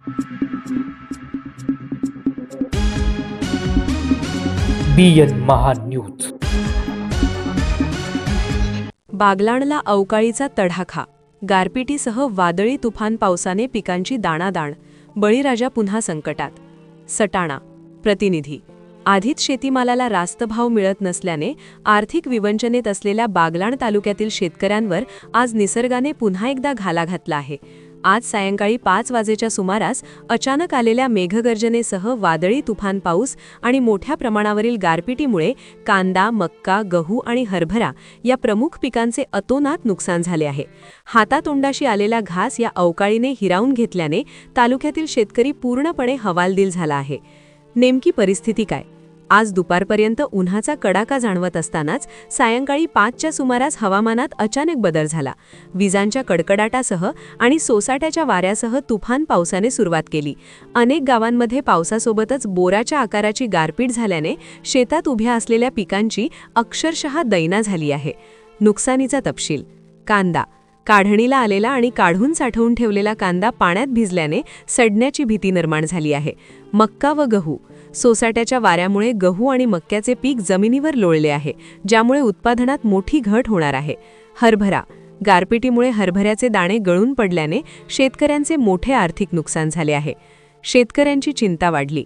BN Mahanews. बागलाणला अवकाळीचा तडाखा. गारपिटीसह वादळी तुफान पावसाने पिकांची दाणादाण. बळीराजा पुन्हा संकटात. सटाणा प्रतिनिधी. आधीच शेतीमालाला रास्त भाव मिळत नसल्याने आर्थिक विवंचनेत असलेल्या बागलाण तालुक्यातील शेतकऱ्यांवर आज निसर्गाने पुन्हा एकदा घाला घातला आहे. आज सायंकाळी 5 वाजेच्या सुमारास अचानक आलेल्या मेघगर्जनेसह वादळी तुफान पाऊस आणि मोठ्या प्रमाणावरील गारपिटीमुळे कांदा, मक्का, गहू आणि हरभरा या प्रमुख पिकांचे अतोनात नुकसान झाले आहे. हातातोंडाशी आलेला घास या अवकाळीने हिरावून घेतल्याने तालुक्यातील शेतकरी पूर्णपणे हवालदिल झाला आहे. नेमकी परिस्थिती काय? आज दुपारपर्यंत उन्हाचा कडाका जाणवत असतानाच सायंकाळी 5च्या सुमारास हवामानात अचानक बदल झाला. विजांच्या कडकडाटासह आणि सोसाट्याच्या वाऱ्यासह तुफान पावसाने सुरुवात केली. अनेक गावांमध्ये पावसासोबतच बोराच्या आकाराची गारपीट झाल्याने शेतात उभ्या असलेल्या पिकांची अक्षरशः दैना झाली आहे. नुकसानीचा तपशील. कांदा. काढणीला आलेला आणि काढून साठवून ठेवलेला कांदा पाण्यात भिजल्याने सडण्याची भीती निर्माण झाली आहे. मक्का व गहू. सोसाट्याच्या वाऱ्यामुळे गहू आणि मक्याचे पीक जमिनीवर लोळले आहे, ज्यामुळे उत्पादनात मोठी घट होणार आहे. हरभरा. गारपिटीमुळे हरभऱ्याचे दाणे गळून पडल्याने शेतकऱ्यांचे मोठे आर्थिक नुकसान झाले आहे. शेतकऱ्यांची चिंता वाढली.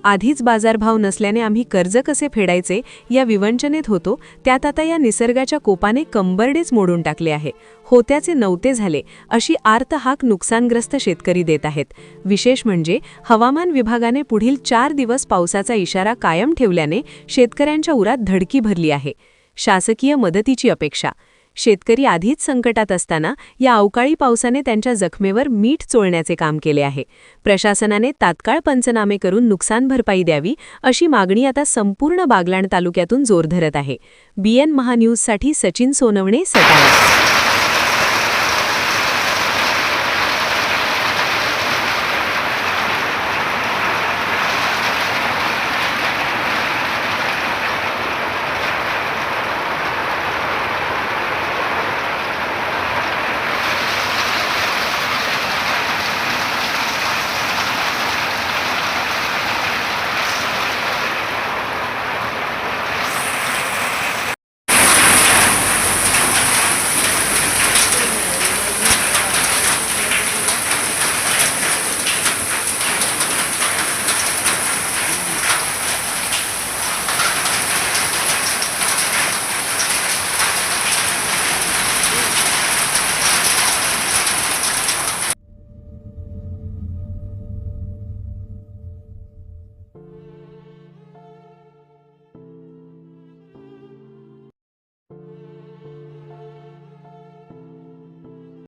आधीच बाजारभाव नसल्याने आम्ही कर्ज कसे फेडायचे या विवंचनेत होतो, त्यात आता या निसर्गाच्या कोपाने कंबरडेच मोडून टाकले आहे. होत्याचे नव्हते झाले अशी आर्त हाक नुकसानग्रस्त शेतकरी देत आहेत. विशेष म्हणजे हवामान विभागाने पुढील 4 दिवस पावसाचा इशारा कायम ठेवल्याने शेतकऱ्यांच्या उरात धडकी भरली आहे. शासकीय मदतीची अपेक्षा. शेतकरी आधीच संकटात असताना या अवकाळी पावसाने त्यांच्या जखमेवर मीठ चोळण्याचे काम केले आहे. प्रशासनाने तात्काळ पंचनामे करून नुकसान भरपाई द्यावी अशी मागणी आता संपूर्ण बागलाण तालुक्यातून जोर धरत आहे. BN महान्यूजसाठी सचिन सोनवणे, सटाणा.